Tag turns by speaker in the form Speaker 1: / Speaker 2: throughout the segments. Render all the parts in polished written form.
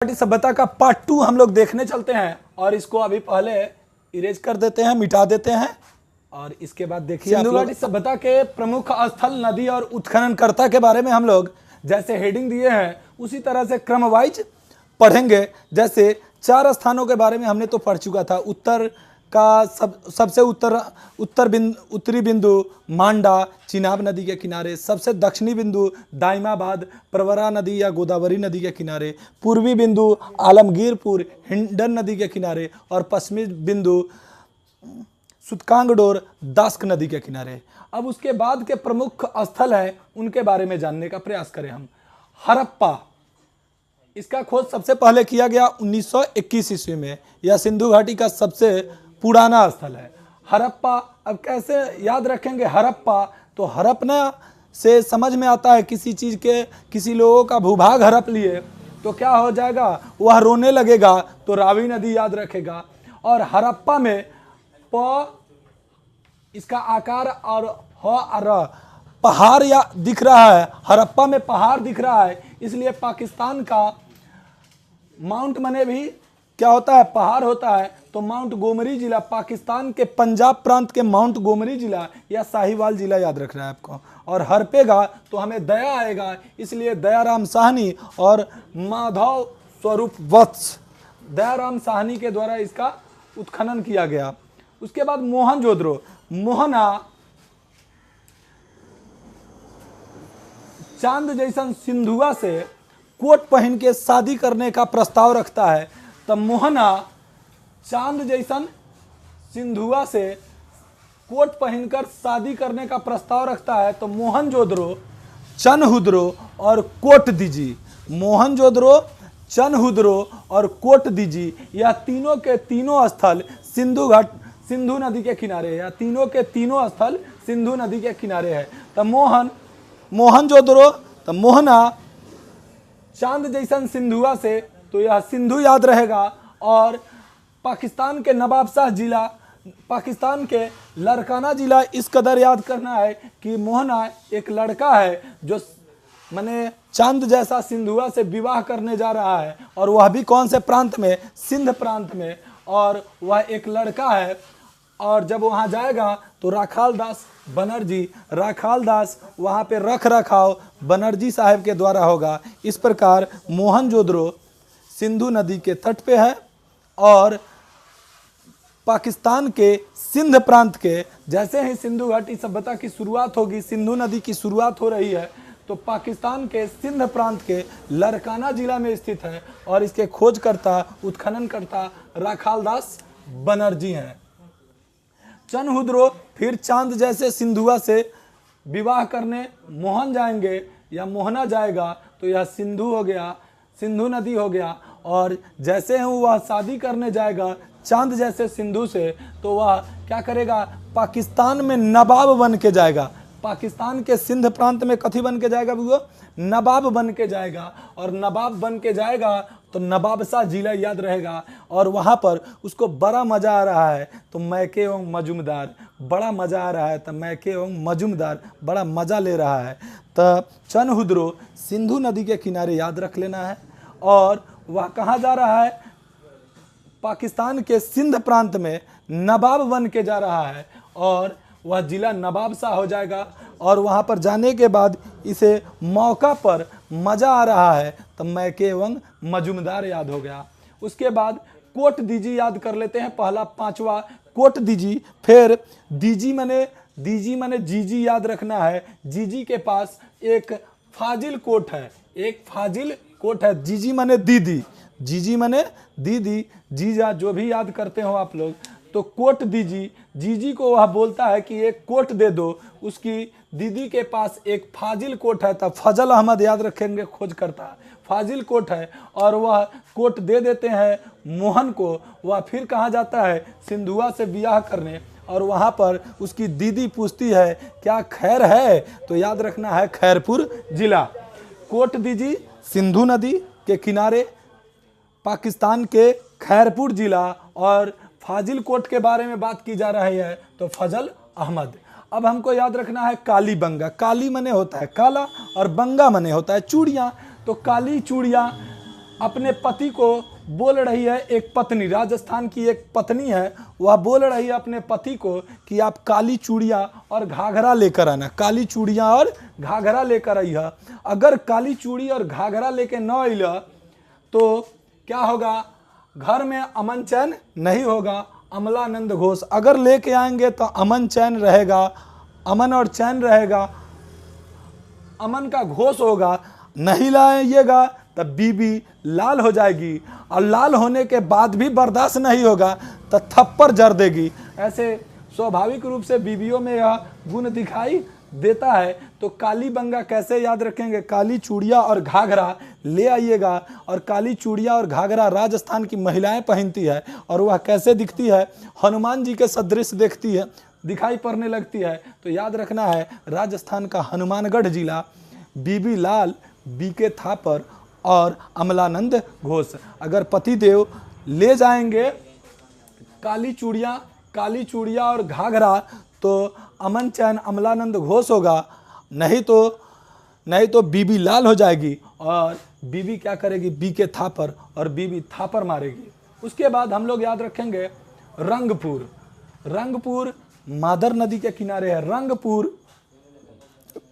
Speaker 1: सभ्यता का पार्ट 2 हम लोग देखने चलते हैं और इसको अभी पहले इरेज कर देते हैं, मिटा देते हैं। और इसके बाद देखिए सिंधु घाटी सभ्यता के प्रमुख स्थल, नदी और उत्खननकर्ता के बारे में हम लोग जैसे हेडिंग दिए हैं उसी तरह से क्रम वाइज पढ़ेंगे। जैसे 4 स्थानों के बारे में हमने तो पढ़ चुका था। उत्तर का सबसे उत्तरी बिंदु मांडा चिनाब नदी के किनारे, सबसे दक्षिणी बिंदु दाइमाबाद प्रवरा नदी या गोदावरी नदी के किनारे, पूर्वी बिंदु आलमगीरपुर हिंडन नदी के किनारे और पश्चिमी बिंदु सुतकांगडोर दास्क नदी के किनारे। अब उसके बाद के प्रमुख स्थल हैं उनके बारे में जानने का प्रयास करें हम। हड़प्पा, इसका खोज सबसे पहले किया गया 1921 ईस्वी में। यह सिंधु घाटी का सबसे पुराना स्थल है। हड़प्पा, अब कैसे याद रखेंगे हड़प्पा? तो हड़पना से समझ में आता है किसी चीज़ के, किसी लोगों का भूभाग हड़प लिए तो क्या हो जाएगा, वह रोने लगेगा तो रावी नदी याद रखेगा। और हड़प्पा में प इसका आकार और ह और र पहाड़ या दिख रहा है। हड़प्पा में पहाड़ दिख रहा है, इसलिए पाकिस्तान का माउंट मने भी क्या होता है, पहाड़ होता है। तो माउंट गोमरी जिला, पाकिस्तान के पंजाब प्रांत के माउंट गोमरी जिला या साहिवाल जिला याद रखना है आपको। और हड़पेगा तो हमें दया आएगा, इसलिए दयाराम साहनी और माधव स्वरूप वत्स, दयाराम साहनी के द्वारा इसका उत्खनन किया गया। उसके बाद मोहनजोदड़ो, मोहना चांद जैसन सिंधुआ से कोट पहन के शादी करने का प्रस्ताव रखता है। तब मोहना चांद जैसन सिंधुआ से कोट पहनकर शादी करने का प्रस्ताव रखता है। तो मोहनजोदड़ो, चनहुदरो और कोट दीजी, मोहनजोदड़ो, चनहुदरो और कोट दीजी, यह तीनों के तीनों स्थल सिंधु नदी के किनारे है। या तीनों के तीनों स्थल सिंधु नदी के किनारे है। तब मोहनजोदड़ो, तब मोहना चांद जैसन सिंधुआ से, तो यह सिंधु याद रहेगा। और पाकिस्तान के नवाबशाह जिला, पाकिस्तान के लड़काना जिला इस कदर याद करना है कि मोहना एक लड़का है जो माने चांद जैसा सिंधुआ से विवाह करने जा रहा है। और वह भी कौन से प्रांत में, सिंध प्रांत में। और वह एक लड़का है और जब वहाँ जाएगा तो राखाल दास बनर्जी, राखाल दास वहाँ पे रख रखाव बनर्जी साहब के द्वारा होगा। इस प्रकार मोहनजोदड़ो सिंधु नदी के तट पे है और पाकिस्तान के सिंध प्रांत के, जैसे ही सिंधु घाटी सभ्यता की शुरुआत होगी, सिंधु नदी की शुरुआत हो रही है, तो पाकिस्तान के सिंध प्रांत के लड़काना जिला में स्थित है। और इसके खोजकर्ता, उत्खननकर्ता राखाल दास बनर्जी हैं। चनहुदरो फिर चांद जैसे सिंधुआ से विवाह करने मोहन जाएंगे या मोहना जाएगा, तो यह सिंधु हो गया, सिंधु नदी हो गया। और जैसे ही वह शादी करने जाएगा चांद जैसे सिंधु से, तो वह क्या करेगा, पाकिस्तान में नवाब बन के जाएगा। पाकिस्तान के सिंध प्रांत में कथी बन के जाएगा वो, नवाब बन के जाएगा। और नवाब बन के जाएगा तो नवाबशाह जिला याद रहेगा। और वहाँ पर उसको बड़ा मज़ा आ रहा है तो मैके एवं मजूमदार, बड़ा मज़ा आ रहा है तो मैके एवं मजूमदार बड़ा मज़ा ले रहा है। तो चनहुदरो सिंधु नदी के किनारे याद रख लेना है। और वह कहाँ जा रहा है, पाकिस्तान के सिंध प्रांत में नवाब बन के जा रहा है और वह जिला नवाबशाह हो जाएगा। और वहाँ पर जाने के बाद इसे मौका पर मज़ा आ रहा है तो मैके एवं मजूमदार याद हो गया। उसके बाद कोट दीजी याद कर लेते हैं, पहला 5वां कोट दीजी। फिर दीजी मने जीजी याद रखना है। जीजी के पास एक फाजिल कोट है, एक फाजिल कोट है। जीजी मने दीदी, जीजी मने दीदी, जीजा जो भी याद करते हो आप लोग। तो कोट दीजी, जीजी को वह बोलता है कि एक कोट दे दो। उसकी दीदी के पास एक फाजिल कोट है, तब फजल अहमद याद रखेंगे खोज करता, फाजिल कोट है। और वह कोट दे देते हैं मोहन को। वह फिर कहाँ जाता है, सिंधुआ से ब्याह करने। और वहाँ पर उसकी दीदी पूछती है क्या खैर है, तो याद रखना है खैरपुर जिला। कोट दीजी सिंधु नदी के किनारे, पाकिस्तान के खैरपुर जिला। और फाजिल कोट के बारे में बात की जा रही है तो फजल अहमद। अब हमको याद रखना है काली बंगा। काली मने होता है काला और बंगा मने होता है चूड़ियाँ। तो काली चूड़ियाँ अपने पति को बोल रही है, एक पत्नी, राजस्थान की एक पत्नी है, वह बोल रही है अपने पति को कि आप काली चूड़ियाँ और घाघरा लेकर आना, काली चूड़ियाँ और घाघरा लेकर आई है। अगर काली चूड़ी और घाघरा लेके न अइला तो क्या होगा, घर में अमन चैन नहीं होगा। अमलानंद घोष अगर लेके आएंगे तो अमन चैन रहेगा, अमन और चैन रहेगा, अमन का घोष होगा। नहीं लाइएगा तब बीबी लाल हो जाएगी, और लाल होने के बाद भी बर्दाश्त नहीं होगा तो थप्पड़ जड़ देगी। ऐसे स्वाभाविक रूप से बीबियों में यह गुण दिखाई देता है। तो काली बंगा कैसे याद रखेंगे, काली चूड़ियाँ और घाघरा ले आइएगा। और काली चूड़ियाँ और घाघरा राजस्थान की महिलाएं पहनती है, और वह कैसे दिखती है, हनुमान जी के सदृश देखती है, दिखाई पड़ने लगती है। तो याद रखना है, राजस्थान का हनुमानगढ़ जिला, बीबी लाल, बीके थापर और अमलानंद घोष। अगर पतिदेव ले जाएंगे काली चूड़ियाँ और घाघरा तो अमन चैन अमलानंद घोष होगा, नहीं तो बीबी लाल हो जाएगी, और बीबी क्या करेगी, बीके थापर, और बीबी थापर मारेगी। उसके बाद हम लोग याद रखेंगे रंगपुर मादर नदी के किनारे है। रंगपुर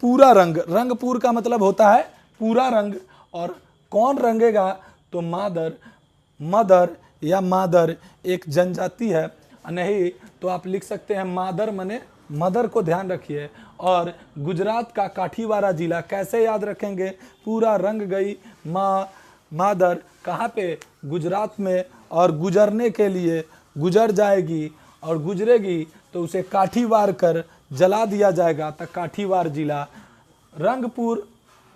Speaker 1: पूरा रंग, रंगपुर का मतलब होता है पूरा रंग। और कौन रंगेगा, तो मदर या मादर एक जनजाति है, नहीं तो आप लिख सकते हैं मादर मने मदर को ध्यान रखिए। और गुजरात का काठीवारा जिला कैसे याद रखेंगे, पूरा रंग गई मादर, कहाँ पे, गुजरात में, और गुजरने के लिए गुजर जाएगी और गुजरेगी तो उसे काठीवार कर जला दिया जाएगा, तो काठीवार जिला। रंगपुर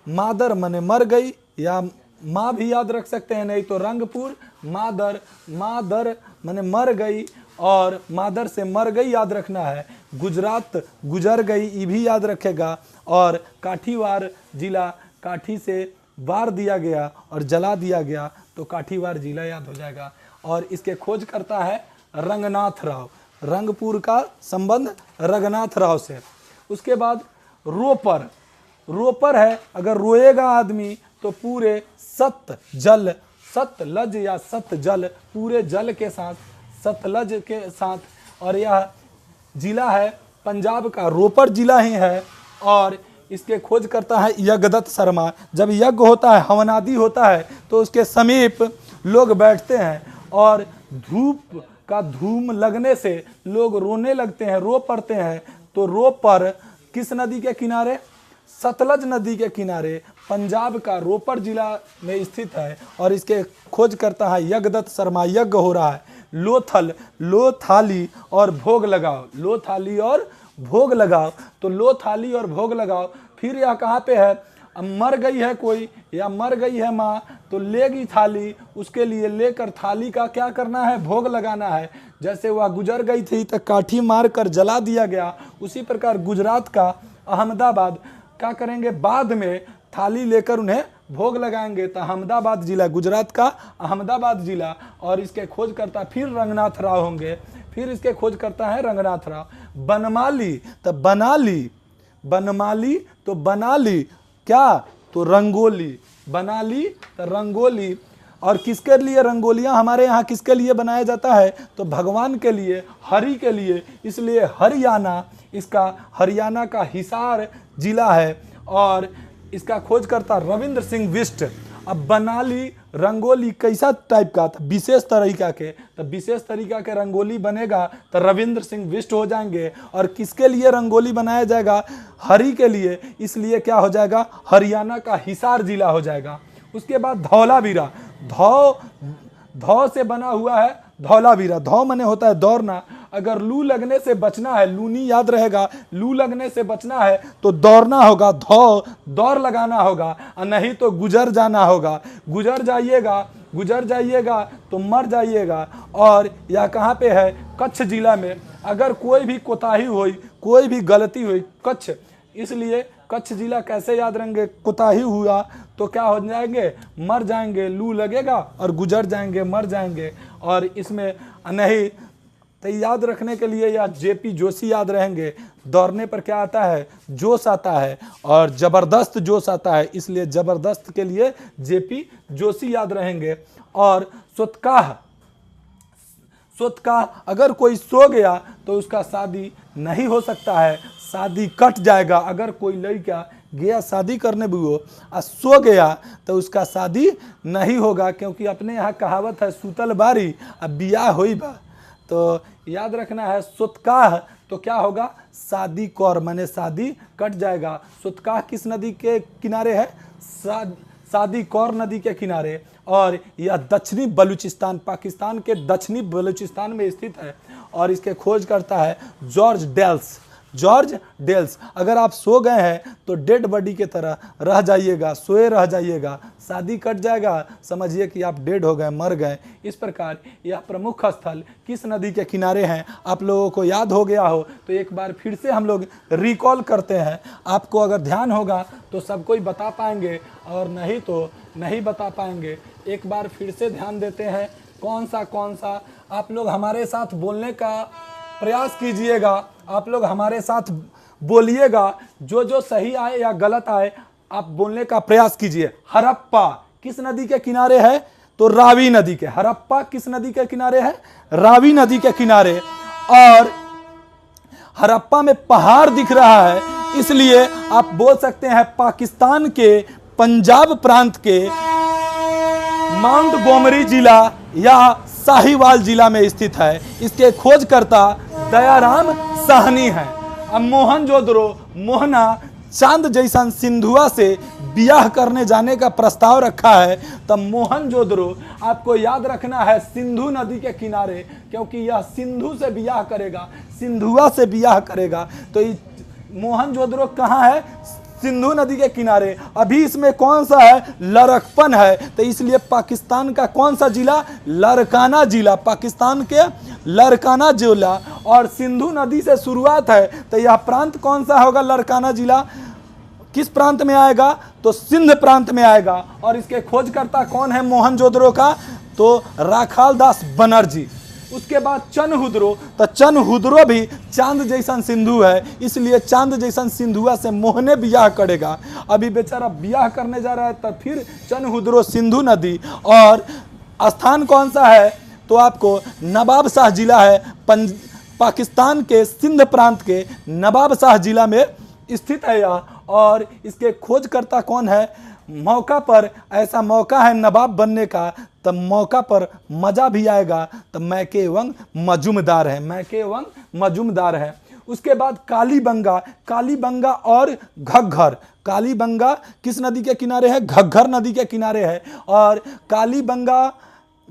Speaker 1: मादर मने मर गई, या माँ भी याद रख सकते हैं, नहीं तो रंगपुर मादर मने मर गई, और मादर से मर गई याद रखना है। गुजरात गुजर गई, ये भी याद रखेगा। और काठीवार जिला, काठी से वार दिया गया और जला दिया गया, तो काठीवार जिला याद हो जाएगा। और इसके खोज करता है रंगनाथ राव। रंगपुर का संबंध रंगनाथ राव से। उसके बाद रोपर है, अगर रोएगा आदमी तो पूरे सतलज या सतजल, पूरे जल के साथ, सतलज के साथ। और यह जिला है पंजाब का, रोपर जिला ही है। और इसके खोज करता है यज्ञदत्त शर्मा। जब यज्ञ होता है, हवनादि होता है, तो उसके समीप लोग बैठते हैं, और धूप का धूम लगने से लोग रोने लगते हैं, रो पड़ते हैं। तो रोपर किस नदी के किनारे, सतलज नदी के किनारे, पंजाब का रोपर जिला में स्थित है। और इसके खोज करता है यज्ञदत्त शर्मा। यज्ञ हो रहा है, लो थाली और भोग लगाओ, लो थाली और भोग लगाओ। तो लो थाली और भोग लगाओ। फिर यह कहाँ पे है, मर गई है कोई या मर गई है माँ, तो लेगी थाली, उसके लिए लेकर थाली का क्या करना है, भोग लगाना है। जैसे वह गुजर गई थी तो काठी मार कर जला दिया गया, उसी प्रकार गुजरात का अहमदाबाद क्या करेंगे, बाद में थाली लेकर उन्हें भोग लगाएंगे। तो अहमदाबाद जिला, गुजरात का अहमदाबाद जिला। और इसके खोज करता फिर रंगनाथ राव होंगे। फिर इसके खोज करता है रंगनाथ राव। बनमाली तो बनाली, क्या, तो रंगोली, बनाली तो रंगोली। और किसके लिए रंगोलियां हमारे यहाँ किसके लिए बनाया जाता है, तो भगवान के लिए, हरि के लिए। इसलिए हरियाणा, इसका हरियाणा का हिसार जिला है। और इसका खोज करता रविंद्र सिंह बिष्ट। अब बनाली रंगोली कैसा टाइप का था, विशेष तरीका के, तो विशेष तरीका के रंगोली बनेगा तो रविंद्र सिंह बिष्ट हो जाएंगे। और किसके लिए रंगोली बनाया जाएगा, हरि के लिए, इसलिए क्या हो जाएगा, हरियाणा का हिसार जिला हो जाएगा। उसके बाद धौलावीरा, धौ से बना हुआ है धौलावीरा। धौ मने होता है दौड़ना। अगर लू लगने से बचना है, लूनी याद रहेगा, लू लगने से बचना है तो दौड़ना होगा, दौड़ लगाना होगा, और नहीं तो गुजर जाना होगा। गुजर जाइएगा तो मर जाइएगा। और यह कहाँ पे है, कच्छ जिला में। अगर कोई भी कोताही हुई, कोई भी गलती हुई, कच्छ, इसलिए कच्छ जिला कैसे याद रहेंगे, कोताही हुआ तो क्या हो जाएंगे, मर जाएंगे, लू लगेगा और गुजर जाएंगे, मर जाएंगे। और इसमें नहीं तो याद रखने के लिए या जेपी जोशी याद रहेंगे। दौड़ने पर क्या आता है? जोश आता है, और ज़बरदस्त जोश आता है, इसलिए ज़बरदस्त के लिए जेपी जोशी याद रहेंगे। और स्वतकाह, स्वतकाह, अगर कोई सो गया तो उसका शादी नहीं हो सकता है, शादी कट जाएगा। अगर कोई लड़का गया शादी करने भी हो और सो गया तो उसका शादी नहीं होगा, क्योंकि अपने यहाँ कहावत है सूतल बारी अब बियाह होई बा। तो याद रखना है स्वतकाह तो क्या होगा? शादी कौर, माने शादी कट जाएगा। स्वतकाह किस नदी के किनारे है? शादी कौर नदी के किनारे, और यह दक्षिणी बलूचिस्तान, पाकिस्तान के दक्षिणी बलूचिस्तान में स्थित है। और इसके खोज करता है जॉर्ज डेल्स। George dells. अगर आप सो गए हैं तो डेड बॉडी के तरह रह जाइएगा, सोए रह जाइएगा, शादी कट जाएगा, समझिए कि आप डेड हो गए, मर गए। इस प्रकार यह प्रमुख स्थल किस नदी के किनारे हैं? आप लोगों को याद हो गया हो तो एक बार फिर से हम लोग रिकॉल करते हैं। आपको अगर ध्यान होगा तो सब कोई बता पाएंगे, और नहीं तो नहीं बता पाएंगे। एक बार फिर से ध्यान देते हैं कौन सा आप लोग हमारे साथ बोलने का प्रयास कीजिएगा। आप लोग हमारे साथ बोलिएगा, जो जो सही आए या गलत आए आप बोलने का प्रयास कीजिए। हड़प्पा किस नदी के किनारे है? तो रावी नदी के। हड़प्पा किस नदी के किनारे है? रावी नदी के किनारे। और हड़प्पा में पहाड़ दिख रहा है, इसलिए आप बोल सकते हैं पाकिस्तान के पंजाब प्रांत के माउंट गोमरी जिला या साहिवाल जिला में स्थित है। इसके खोजकर्ता दयाराम साहनी है। अब मोहनजोदड़ो, मोहना चांद जैसन सिंधुआ से बियाह करने जाने का प्रस्ताव रखा है, तब मोहनजोदड़ो आपको याद रखना है सिंधु नदी के किनारे, क्योंकि यह सिंधु से बियाह करेगा, सिंधुआ से बियाह करेगा। तो मोहनजोदड़ो कहाँ है? सिंधु नदी के किनारे। अभी इसमें कौन सा है? लड़कपन है, तो इसलिए पाकिस्तान का कौन सा जिला? लड़काना जिला, पाकिस्तान के लड़काना जिला। और सिंधु नदी से शुरुआत है, तो यह प्रांत कौन सा होगा? लड़काना जिला किस प्रांत में आएगा? तो सिंध प्रांत में आएगा। और इसके खोजकर्ता कौन है मोहनजोदड़ो का? तो राखाल दास बनर्जी। उसके बाद चनहुद्रो, तो चनहुद्रो भी चांद जैसन सिंधु है, इसलिए चांद जैसन सिंधुआ से मोहने बियाह करेगा। अभी बेचारा बियाह करने जा रहा है, तब फिर चनहुद्रो सिंधु नदी। और स्थान कौन सा है? तो आपको नवाब शाह जिला है, पाकिस्तान के सिंध प्रांत के नवाब शाह जिला में स्थित है यह। और इसके खोजकर्ता कौन है? मौका पर, ऐसा मौका है नवाब बनने का, तब मौका पर मजा भी आएगा, तब मैके वंग मजूमदार है, मैके वंग मजूमदार है। उसके बाद कालीबंगा, कालीबंगा और घग्घर। कालीबंगा किस नदी के किनारे है? घग्घर नदी के किनारे है। और कालीबंगा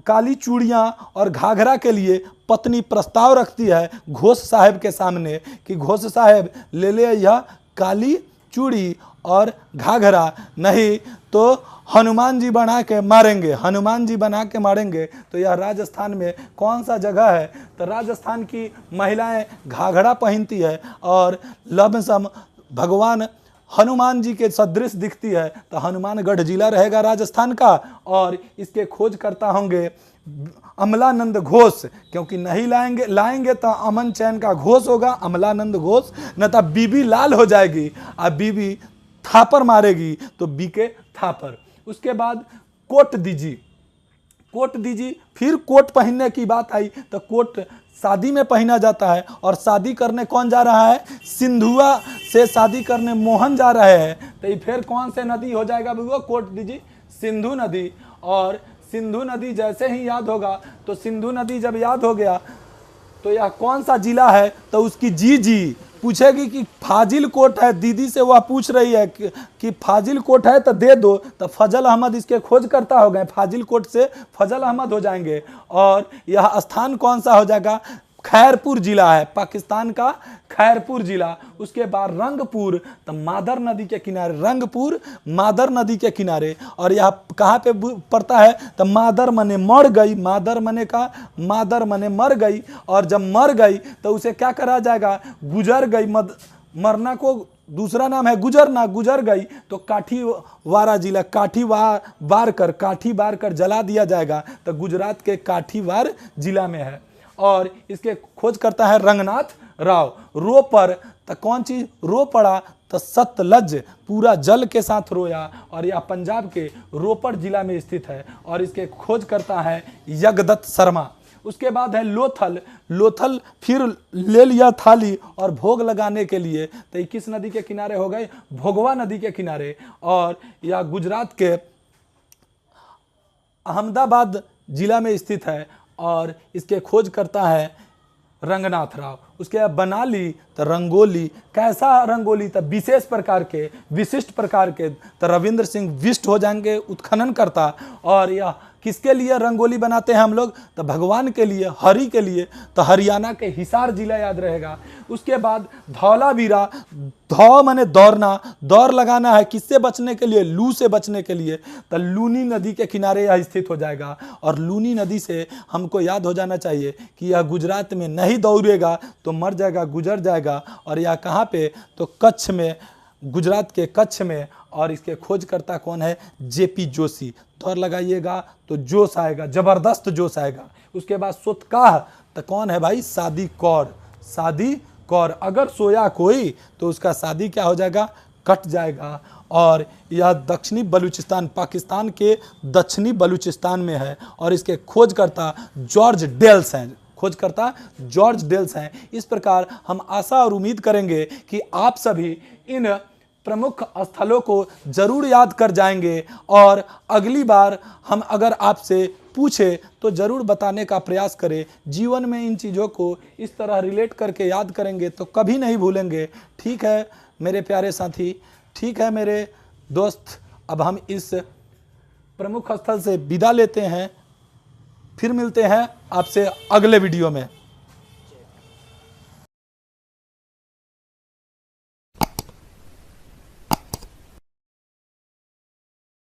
Speaker 1: काली चूड़ियाँ और घाघरा के लिए पत्नी प्रस्ताव रखती है घोष साहब के सामने कि घोष साहब ले ले यह काली चूड़ी और घाघरा, नहीं तो हनुमान जी बना के मारेंगे, हनुमान जी बना के मारेंगे। तो यह राजस्थान में कौन सा जगह है? तो राजस्थान की महिलाएं घाघरा पहनती है और लमसम भगवान हनुमान जी के सदृश दिखती है, तो हनुमानगढ़ जिला रहेगा राजस्थान का। और इसके खोजकर्ता होंगे अमलानंद घोष, क्योंकि नहीं लाएंगे तो अमन चैन का घोष होगा, अमलानंद घोष, न तो बीबी लाल हो जाएगी और बीबी थापर मारेगी, तो बीके थापर। उसके बाद कोट दीजी, कोट दीजी, फिर कोट पहनने की बात आई तो कोट शादी में पहना जाता है। और शादी करने कौन जा रहा है? सिंधुआ से शादी करने मोहन जा रहे हैं, तो ये फिर कौन से नदी हो जाएगा वो? कोट दीजी सिंधु नदी। और सिंधु नदी जैसे ही याद होगा, तो सिंधु नदी जब याद हो गया तो यह कौन सा जिला है? तो उसकी जी पूछेगी कि फाजिल कोट है, दीदी से वह पूछ रही है कि फाजिल कोट है तो दे दो, तो फजल अहमद इसके खोजकर्ता हो गए, फाजिल कोट से फजल अहमद हो जाएंगे। और यह स्थान कौन सा हो जाएगा? खैरपुर जिला है, पाकिस्तान का खैरपुर जिला। उसके बाद रंगपुर, तो मादर नदी के किनारे, रंगपुर मादर नदी के किनारे। और यह कहाँ पे पड़ता है? तो मादर मने मर गई, मादर मने का मादर मने मर गई, और जब मर गई तो उसे क्या करा जाएगा? गुजर गई। मरना को दूसरा नाम है गुजरना, गुजर गई तो काठीवारा जिला, काठी बार कर जला दिया जाएगा, तो गुजरात के काठीवार जिला में है। और इसके खोज करता है रंगनाथ राव। रो पर तो कौन चीज रो पड़ा तो सतलज पूरा जल के साथ रोया, और यह पंजाब के रोपड़ जिला में स्थित है और इसके खोज करता है यज्ञदत्त शर्मा। उसके बाद है लोथल। लोथल फिर ले लिया थाली और भोग लगाने के लिए, तो ये किस नदी के किनारे हो गए, भोगवा नदी के किनारे, और यह गुजरात के अहमदाबाद जिला में स्थित है और इसके खोज करता है रंगनाथ राव। उसके बाद बनाली तो रंगोली, कैसा रंगोली तो विशेष प्रकार के विशिष्ट प्रकार के, तो रविंद्र सिंह बिष्ट हो जाएंगे उत्खनन करता। और यह किसके लिए रंगोली बनाते हैं हम लोग, तो भगवान के लिए, हरि के लिए, तो हरियाणा के हिसार जिला याद रहेगा। उसके बाद धौलावीरा, धौ माने दौड़ना, दौड़ लगाना है किससे बचने के लिए, लू से बचने के लिए, तो लूनी नदी के किनारे यह स्थित हो जाएगा। और लूनी नदी से हमको याद हो जाना चाहिए कि यह गुजरात में नहीं दौड़ेगा तो मर जाएगा, गुजर जाएगा। और यह कहाँ पे, तो कच्छ में, गुजरात के कच्छ में। और इसके खोजकर्ता कौन है, जेपी जोशी। दौड़ लगाइएगा तो जोश आएगा, जबरदस्त जोश आएगा। उसके बाद सोतकाह तो कौन है भाई, सादी कौर। सादी कौर, अगर सोया कोई तो उसका शादी क्या हो जाएगा, कट जाएगा। और यह दक्षिणी बलूचिस्तान, पाकिस्तान के दक्षिणी बलूचिस्तान में है और इसके खोजकर्ता जॉर्ज डेल्स हैं। खोजकर्ता जॉर्ज डेल्स हैं। इस प्रकार हम आशा और उम्मीद करेंगे कि आप सभी इन प्रमुख स्थलों को जरूर याद कर जाएंगे और अगली बार हम अगर आपसे पूछे तो ज़रूर बताने का प्रयास करें। जीवन में इन चीज़ों को इस तरह रिलेट करके याद करेंगे तो कभी नहीं भूलेंगे। ठीक है मेरे प्यारे साथी, ठीक है मेरे दोस्त, अब हम इस प्रमुख स्थल से विदा लेते हैं। फिर मिलते हैं आपसे अगले वीडियो में।